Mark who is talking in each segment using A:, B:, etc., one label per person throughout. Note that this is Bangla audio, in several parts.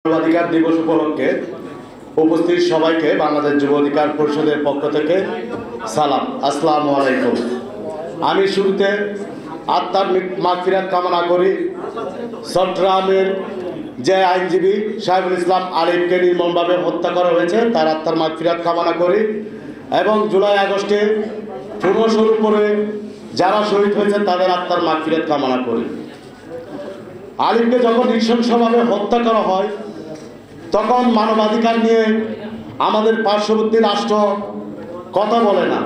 A: অধিকার দিবস উপলক্ষে উপস্থিত সবাইকে বাংলাদেশ যুব অধিকার পরিষদের পক্ষ থেকে সালাম, আসসালামু আলাইকুম। আমি শুরুতে আত্মার মাগফিরাত কামনা করি। চট্টগ্রামের যে আইনজীবী সাহেবুল ইসলাম আলিফকে নির্মমভাবে হত্যা করা হয়েছে তার আত্মার মাগফিরাত কামনা করি এবং জুলাই আগস্টে পূর্বস্বরূপ করে যারা শহীদ হয়েছেন তাদের আত্মার মাগফিরাত কামনা করি। আলিফকে যখন নৃশংসভাবে হত্যা করা হয় তখন মানবাধিকার নিয়ে আমাদের পার্শ্ববর্তী রাষ্ট্র কথা বলে না।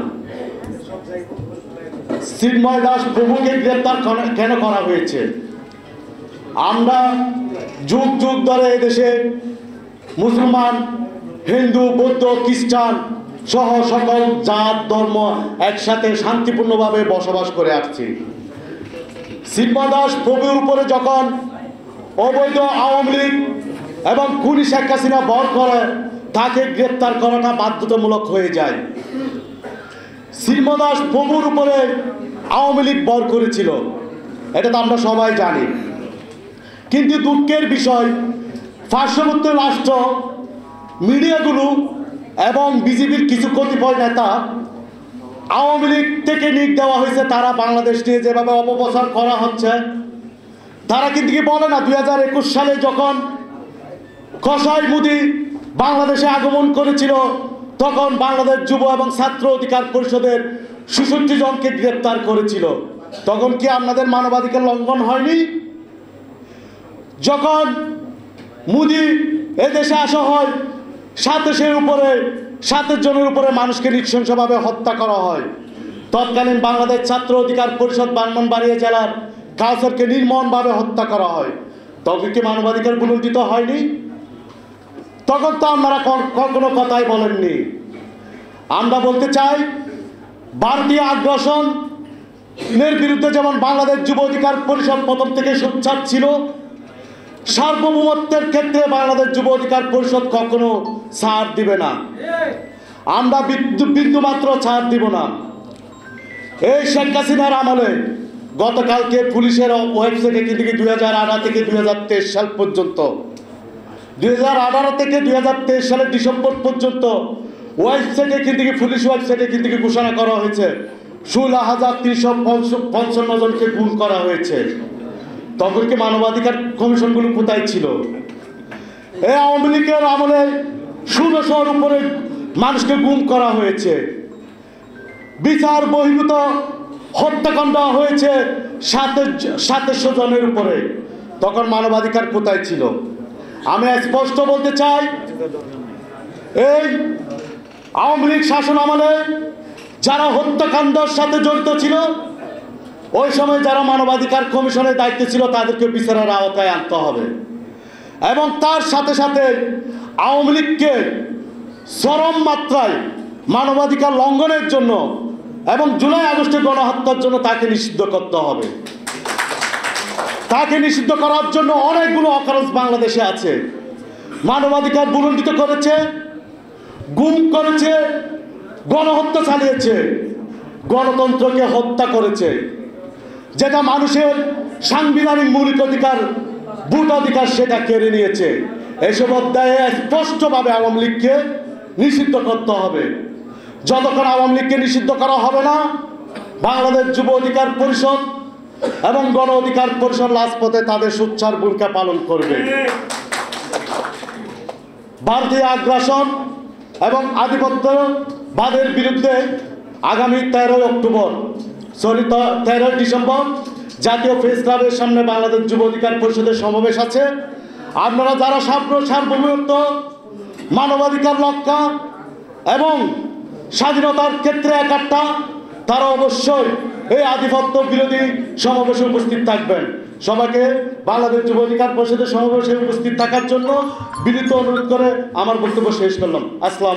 A: চিন্ময় দাস প্রভুকে গ্রেপ্তার কেন করা হয়েছে? আমরা যুগ যুগ ধরে এদেশে মুসলমান, হিন্দু, বৌদ্ধ, খ্রিস্টান সহ সকল জাত ধর্ম একসাথে শান্তিপূর্ণভাবে বসবাস করে আসছি। চিন্ময় দাস প্রভুর উপরে যখন অবৈধ আওয়ামী লীগ এবং খুনি শেখ হাসিনা বল করে তাকে গ্রেপ্তার করাটা বাধ্যতামূলক হয়ে যায়। চিন্ময় দাস প্রভুর উপরে আওয়ামী লীগ বল করেছিল, এটা তো আমরা সবাই জানি। কিন্তু দুঃখের বিষয়, পার্শ্ববর্তী রাষ্ট্র মিডিয়াগুলো এবং বিজেপির কিছু কতিপয় নেতা আওয়ামী লীগ থেকে নিয়োগ দেওয়া হয়েছে, তারা বাংলাদেশ নিয়ে যেভাবে অপপ্রচার করা হচ্ছে, তারা কিন্তু কি বলে না 2021 সালে যখন কসাই মোদি বাংলাদেশে আগমন করেছিল তখন বাংলাদেশ যুব এবং ছাত্র অধিকার পরিষদের 66 জনকে গ্রেপ্তার করেছিল। তখন কি আপনাদের মানবাধিকার লঙ্ঘন হয়নি? যখন মোদি এদেশে আসা হয় 27 জনের উপরে মানুষকে নৃশংসভাবে হত্যা করা হয়, তৎকালীন বাংলাদেশ ছাত্র অধিকার পরিষদ ব্রাহ্মণবাড়িয়া জেলার কাউসারকে নির্মমভাবে হত্যা করা হয়, তখন কি মানবাধিকার উল্লঙ্ঘিত হয়নি? তখন তো আপনারা কোনো কথাই বলেননি। আমরা বলতে চাই, ভারতীয় আগ্রাসনের বিরুদ্ধে যেমন বাংলাদেশ যুব অধিকার পরিষদ প্রথম থেকে সোচ্চার ছিল, সার্বভৌমত্বের ক্ষেত্রে বাংলাদেশ যুব অধিকার পরিষদ কখনো ছাড় দিবে না। আমরা বিন্দুমাত্র ছাড় দিব না। এই শেখ হাসিনার আমলে গতকালকে পুলিশের ওয়েবসাইটে কিন্তু 2018 থেকে 2023 সাল পর্যন্ত 2018 থেকে 2023 সালের ডিসেম্বর পর্যন্ত ওয়েবসাইটে কিন্তু পুলিশ ওয়েবসাইটে কিন্তু ঘোষণা করা হয়েছে 16,355 জনকে গুম করা হয়েছে। তখন কি মানবাধিকার কমিশনগুলো কোথায় ছিল? এই আওয়ামী লীগের আমলে 1600-র উপরে মানুষকে গুম করা হয়েছে, বিচার বহির্ভূত হত্যাকাণ্ড হয়েছে 2700 জনের উপরে। তখন মানবাধিকার কোথায় ছিল? আমি স্পষ্ট বলতে চাই, এই আওয়ামী লীগ শাসন আমলে যারা হত্যাকাণ্ডের সাথে জড়িত ছিল, ওই সময় যারা মানবাধিকার কমিশনের দায়িত্বে ছিল তাদেরকে বিচারের আওতায় আনতে হবে এবং তার সাথে সাথে আওয়ামী লীগকে চরম মাত্রায় মানবাধিকার লঙ্ঘনের জন্য এবং জুলাই আগস্টে গণহত্যার জন্য তাকে নিষিদ্ধ করতে হবে। তাকে নিষিদ্ধ করার জন্য অনেকগুলো অকারণ বাংলাদেশে আছে। মানবাধিকার উল্লঙ্ঘিত করেছে, গুম করেছে, গণহত্যা চালিয়েছে, গণতন্ত্রকে হত্যা করেছে, যেটা মানুষের সাংবিধানিক মৌলিক অধিকার, ভোট অধিকার, সেটা কেড়ে নিয়েছে। এসব অধ্যায়ে স্পষ্টভাবে আওয়ামী লীগকে নিষিদ্ধ করতে হবে। যতক্ষণ আওয়ামী লীগকে নিষিদ্ধ করা হবে না, বাংলাদেশ যুব অধিকার পরিষদ এবং গণ অধিকার পরিষদ রাজপথে তাদের সোচ্চার ভূমিকা পালন করবে। ভারতীয় আগ্রাসন এবং আধিপত্যবাদের বিরুদ্ধে আগামী 13 অক্টোবর চলিত 13 ডিসেম্বর জাতীয় প্রেস ক্লাবের সামনে বাংলাদেশ যুব অধিকার পরিষদের সমাবেশ আছে। আপনারা যারা সার্বভৌমত্ব, মানবাধিকার রক্ষা এবং স্বাধীনতার ক্ষেত্রে একাত্তা, তারা অবশ্যই এই আধিপত্য বিরোধী সমাবেশে উপস্থিত থাকবেন। সবাইকে বাংলাদেশ যুব অধিকার পরিষদের সমাবেশে উপস্থিত থাকার জন্য বিনীত অনুরোধ করে আমার বক্তব্য শেষ করলাম। আসসালাম।